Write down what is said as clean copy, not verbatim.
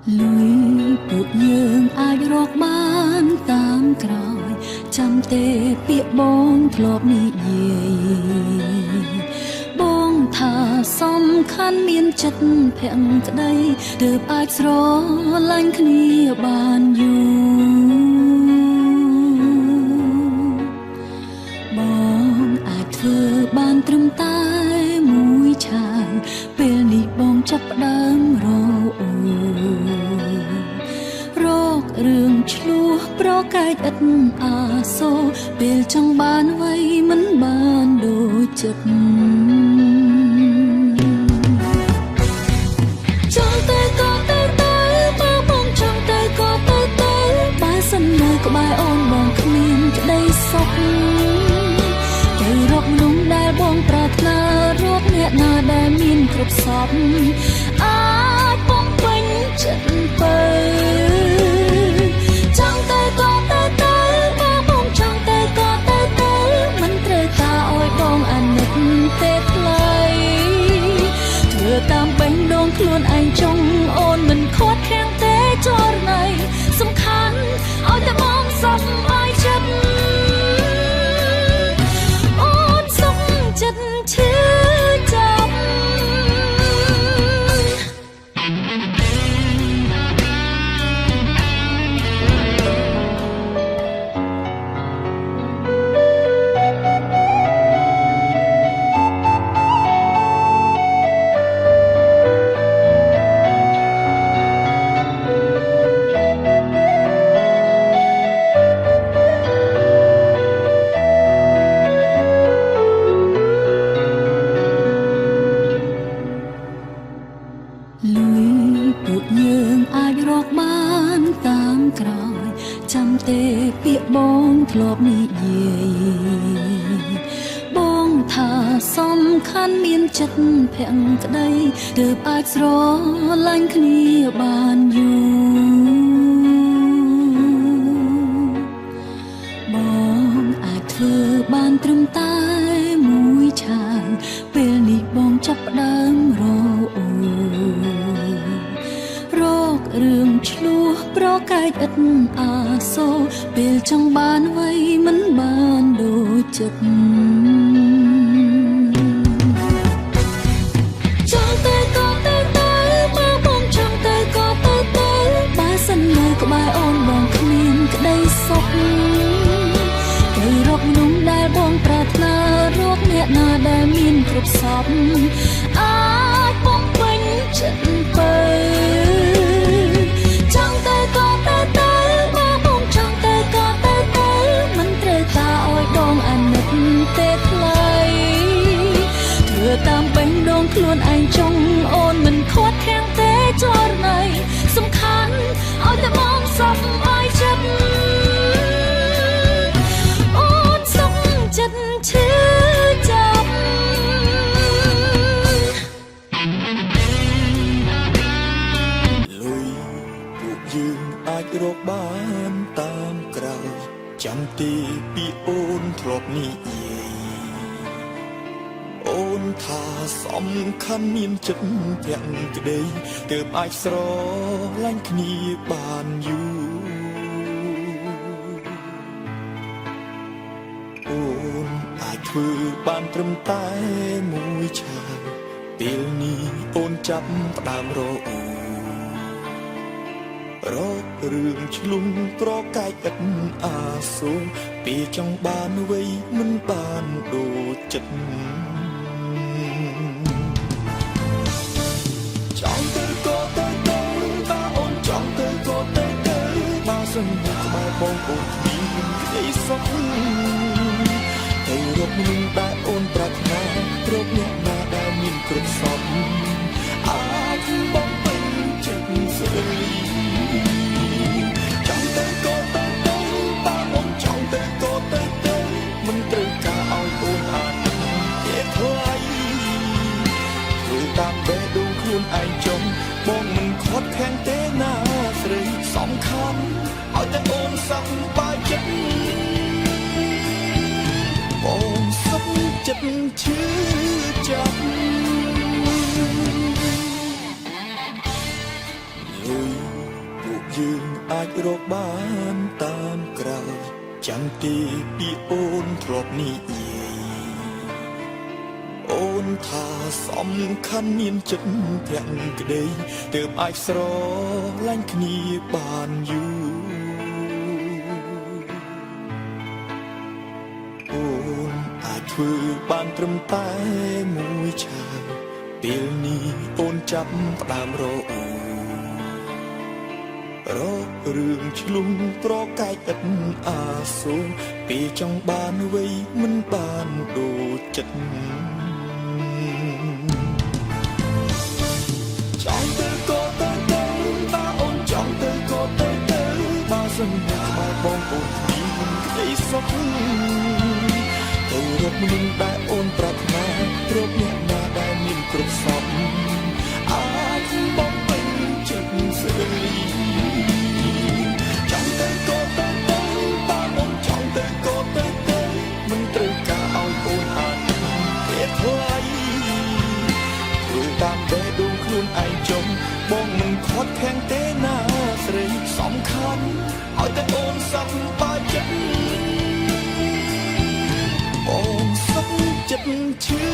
លុយពួកយើងអាចរកបានតាមក្រោយចាំទេពាក្យបងធ្លាប់និយាយបងថាសំខាន់មានចិត្តភក្តីទើបអាចស្រឡាញ់គ្នាបានយូរបងអាចធ្វើបានត្រឹមតែមួយឆាវពេលនេះបងចាប់ផ្ដើមរអូរករឿងឆ្លោះប្រកែកឥតអាសូរពេលចង់បានអ្វីមិនបានដូចចិត្តចង់ទៅក៏ទៅបើបងចង់ទៅក៏ទៅបើសិននៅក្បែរអូនបងគ្មានក្តីសុខទៅរកមនុស្សដែលបងប្រាថ្នារកអ្នកណាដែលមានគ្រប់សពអាចបងពេញចិត្តទៅចង់ទៅក៏ទៅបើបងចង់ទៅក៏ទៅមិនត្រូវការឲ្យបងអាណិតទេថ្លៃធ្វើតាមបេះដូងខ្លួនឯងចង់អូនមិនខាត់ខាំងទេចរណៃសំខាន់ឲ្យតែបងសប្បាយចិត្តអូនសុខចិត្តឈឺចាប់លុយពួកយើងអាចរកបានតាមក្រោយចាំទេពាក្យបងធ្លាប់និយាយបងថាសំខាន់មានចិត្តភក្តីទើបអាចស្រឡាញ់គ្នាបានយូរបងអាចធ្វើបានត្រឹមតែមួយឆាវពេលនេះបងចាប់ផ្ដើមរអូរករឿងឆ្លោះប្រកែកឥតអាសូរពេលចង់បានអ្វីមិនបានដូចចិត្តចង់ទៅក៏ទៅបើបងចង់ទៅក៏ទៅបើសិននៅក្បែរអូនបងគ្មានក្តីសុខទៅរកមនុស្សដែលបងប្រាថ្នារកអ្នកណាដែលមានគ្រប់សពអាចបងពេញចិត្តទៅចង់ទៅក៏ទៅបើបងចង់ទៅក៏ទៅមិនត្រូវការឲ្យបងអាណិតទេថ្លៃធ្វើតាមបេះដូងខ្លួនឯងចង់អូនមិនខាត់ខាំងទេចរណៃសំខាន់ឲ្យតែបងសប្បាយចិត្តអូនសុខចិត្តឈឺចាប់លុយពួកយើងអាចរកបានតាមក្រោយចាំទីពីអូនធ្លាប់និយាយអូនថាសំខាន់មានចិត្តភក្តីទើបអាចស្រឡាញ់គ្នាបានយូរអូនអាចធ្វើបានត្រឹមតែមួយឆាវពេលនេះអូនចាប់ផ្ដើមរអូរករឿងឆ្លុំប្រកែកឥតអាសូរពេលចង់បានអ្វីមិនបានដូចចិត្តចង់ទៅក៏ទៅបើអូនចង់ទៅក៏ទៅបើសិននៅក្បែរបងអូនមានក្តីសុខទៅរកមនុស្សដែលអូនប្រាថ្នារកអ្នកណាដែលមានគ្រប់សពអាចបងពេញចិត្តស្រីចង់ទៅក៏ទៅបើអូនចង់ទៅក៏ទៅមិនត្រូវការឲ្យអូនអាណិតទេថ្លៃធ្វើតាមបេះដូងខ្លួនឯងចង់បងមិនខាត់ខាំងទេណាស្រីសំខាន់ឲ្យតែអូនសប្បាយចិត្តបងសុខចិត្តឈឺចាប់ លុយ យើងអាចរកបានតាមក្រោយចាំទីពីអូនធ្លាប់និយាយអូនថាសំខាន់មានចិត្តប្រាំងក្តីទើបអាចស្រឡាញ់គ្នាបានយូរអូនអាចធ្វើបានត្រឹមតែមួយឆាវពេលនេះអូនចាប់ផ្ដើមរករឿងឆ្លុះប្រកែកឥតអាសូរពេលចង់បានអ្វីមិនបានដូចចិត្តចង់ទៅក៏ទៅបើអូនចង់ទៅក៏ទៅបើសិនជាបងអូនមានក្តីសុខទៅរកមនុស្សដែលអូនប្រាថ្នារកអ្នកណាដែលមានគ្រប់សពអាចបំពេញចិត្តស្រីចង់ទៅក៏ទៅបើអូនចង់ទៅក៏ទៅមិនត្រូវការឲ្យអូនអានពេលថ្លៃធ្វើតាមតែដួងខ្លួនឯងចុងបងមិនខត់ខាំងទេណាស្រីសំខាន់ឲ្យតែអូនសប្បាយចិត្តអូនសុខចិត្តឈឺ